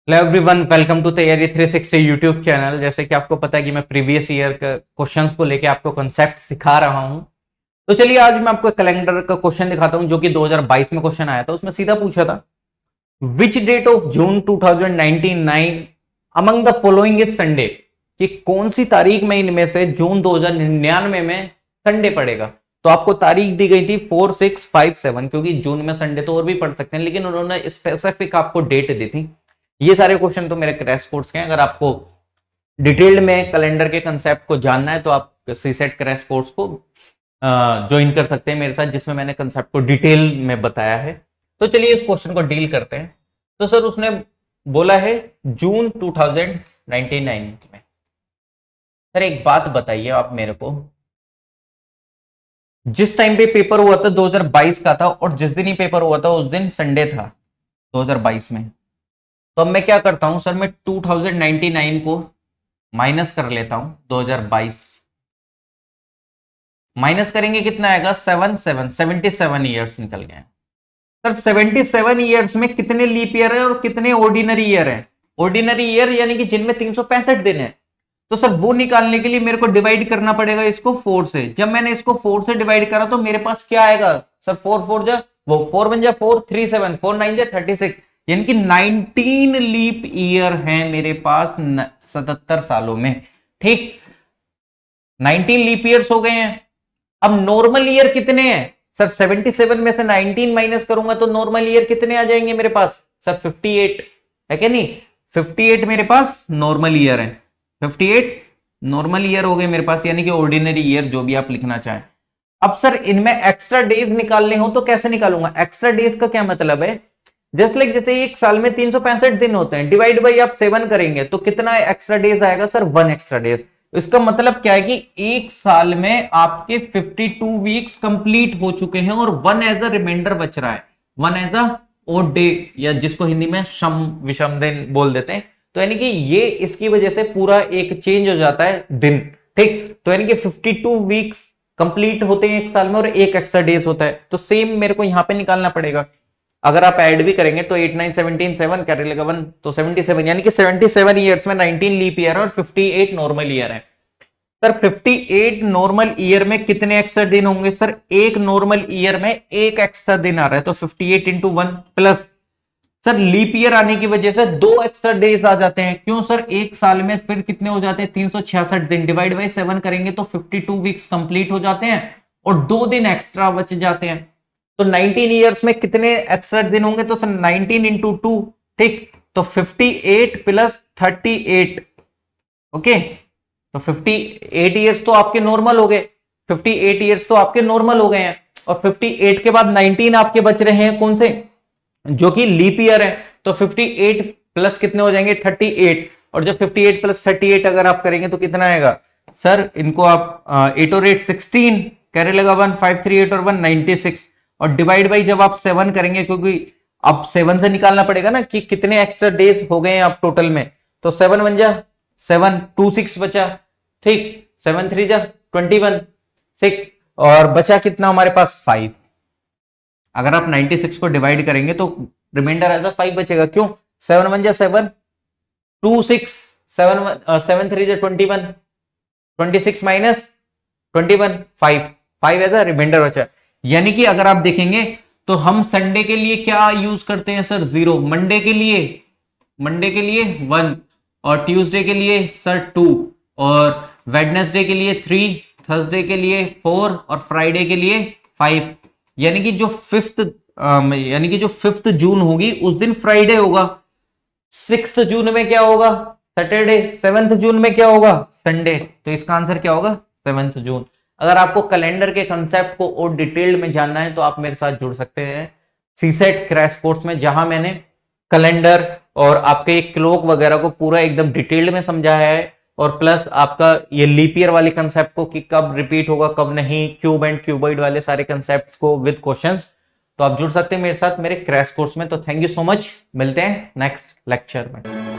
Hello everyone, welcome to तैयारी 360 YouTube channel. जैसे कि आपको पता है कि मैं प्रीवियस ईयर का क्वेश्चंस को लेके आपको कॉन्सेप्ट सिखा रहा हूं। तो चलिए आज मैं आपको कैलेंडर का क्वेश्चन दिखाता हूं जो कि 2022 में क्वेश्चन आया था। उसमें सीधा पूछा था which date of June 2099 among the following is Sunday, कि कौन सी तारीख में इनमें से जून 2099 में संडे पड़ेगा। तो आपको तारीख दी गई थी 4, 6, 5, 7, क्योंकि जून में संडे तो और भी पढ़ सकते हैं, लेकिन उन्होंने स्पेसिफिक आपको डेट दी थी। ये सारे क्वेश्चन तो मेरे क्रैश कोर्स के हैं। अगर आपको डिटेल्ड में कैलेंडर के कंसेप्ट को जानना है तो आप सीसेट क्रैश कोर्स को ज्वाइन कर सकते हैं मेरे साथ, जिसमें मैंने कंसेप्ट को डिटेल में बताया है। तो चलिए इस क्वेश्चन को डील करते हैं। तो सर उसने बोला है जून 2099 में। सर एक बात बताइए आप मेरे को, जिस टाइम पे पेपर हुआ था 2022 का था, और जिस दिन ही पेपर हुआ था उस दिन संडे था 2022 में। तो अब मैं क्या करता हूं सर, मैं 2099 को माइनस कर लेता हूं 2022। माइनस करेंगे कितना आएगा, 77 ईयर्स निकल गए। सर 77 ईयर्स में कितने लीप ईयर है और कितने ऑर्डिनरी ईयर है। ऑर्डिनरी ईयर यानी कि जिनमें 365 दिन है। तो सर वो निकालने के लिए मेरे को डिवाइड करना पड़ेगा इसको 4 से। जब मैंने इसको 4 से डिवाइड करा तो मेरे पास क्या आएगा सर, 4 4 जा वो 4 1 जा 4, 3 7, 4 9 जा 36, यानी कि 19 लीप ईयर है मेरे पास 77 सालों में। ठीक, 19 लीप ईयर्स हो गए हैं। अब नॉर्मल ईयर कितने हैं सर, 77 में से 19 माइनस करूंगा तो नॉर्मल ईयर कितने आ जाएंगे मेरे पास सर, 58 है क्या नहीं। 58 मेरे पास नॉर्मल ईयर है, 58 नॉर्मल ईयर हो गए मेरे पास, यानी कि ऑर्डिनरी ईयर जो भी आप लिखना चाहें। अब सर इनमें एक्स्ट्रा डेज निकालने हो तो कैसे निकालूंगा। एक्स्ट्रा डेज का क्या मतलब है, जस्ट लाइक जैसे एक साल में 365 दिन होते हैं, डिवाइड बाई आप 7 करेंगे तो कितना एक्स्ट्रा डेज आएगा सर, 1 एक्स्ट्रा डेज। इसका मतलब क्या है कि एक साल में आपके 52 वीक्स कंप्लीट हो चुके हैं और 1 एज अ रिमाइंडर बच रहा है, 1 एज अ ओड डे, या जिसको हिंदी में शम विषम दिन बोल देते हैं। तो यानी कि ये इसकी वजह से पूरा एक चेंज हो जाता है दिन। ठीक, तो यानी कि 52 वीक्स कंप्लीट होते हैं एक साल में और एक एक्स्ट्रा डेज होता है। तो सेम मेरे को यहां पे निकालना पड़ेगा। अगर आप ऐड भी करेंगे तो 8 9 17 7 कैरी लगा 1 तो 77, यानी कि 77 ईयर्स में 19 लीप ईयर और 58 नॉर्मल ईयर है। सर 58 नॉर्मल ईयर में कितने एक्स्ट्रा दिन होंगे सर, एक नॉर्मल ईयर में एक एक्स्ट्रा दिन आ रहा है तो 58 into 1 plus sir leap year आने की वजह से 2 एक्स्ट्रा डेज आ जाते हैं। क्यों सर, एक साल में फिर कितने हो जाते हैं 366 दिन, डिवाइड बाई 7 करेंगे तो 52 वीक्स कंप्लीट हो जाते हैं और 2 दिन एक्स्ट्रा बच जाते हैं। तो 19 ईयर्स में कितने एक्स्ट्रा दिन होंगे तो सर 19 इंटू 2, ठीक, तो 58 प्लस 38, ओके। तो 58 ईयर्स तो आपके नॉर्मल हो गए, 58 ईयर्स तो आपके नॉर्मल हो गए हैं, और 58 के बाद 19 आपके बच रहे हैं कौन से, जो कि लीप ईयर है। तो 58 प्लस कितने हो जाएंगे 38, और जब 58 प्लस 38 अगर आप करेंगे तो कितना आएगा सर, इनको आप 8 और 8 16 कैरी लगा 1 5 3 8 और 1 96, और डिवाइड बाई जब आप 7 करेंगे, क्योंकि अब 7 से निकालना पड़ेगा ना कि कितने एक्स्ट्रा डेज हो गए हैं आप टोटल में। तो 7 1 जा 7 2 6 बचा, ठीक, 7 3 जा 21 6, और बचा कितना हमारे पास 5। अगर आप 96 को डिवाइड करेंगे तो रिमाइंडर एज अ 5 बचेगा। क्यों, 7 1 जा 7 2 6 7 7 3 जा 21 26 माइनस 21 5 एज अ रिमाइंडर बचा। यानी कि अगर आप देखेंगे तो हम संडे के लिए क्या यूज करते हैं सर, 0, मंडे के लिए 1, और ट्यूसडे के लिए सर 2, और वेडनेसडे के लिए 3, थर्सडे के लिए 4, और फ्राइडे के लिए 5। यानी कि जो 5th जून होगी उस दिन फ्राइडे होगा, 6th जून में क्या होगा सैटरडे, 7th जून में क्या होगा संडे। तो इसका आंसर क्या होगा 7th जून। अगर आपको कैलेंडर के कंसेप्ट को और डिटेल्ड में जानना है तो आप मेरे साथ जुड़ सकते हैं सीसेट क्रैश कोर्स में, जहां मैंने कैलेंडर और आपके क्लॉक वगैरह को पूरा एकदम डिटेल्ड में समझाया है, और प्लस आपका ये लीप ईयर वाले कंसेप्ट को कि कब रिपीट होगा कब नहीं, क्यूब एंड क्यूबॉइड वाले सारे कंसेप्ट्स को विद क्वेश्चंस। तो आप जुड़ सकते हैं मेरे साथ मेरे क्रैश कोर्स में। तो थैंक यू सो मच, मिलते हैं नेक्स्ट लेक्चर में।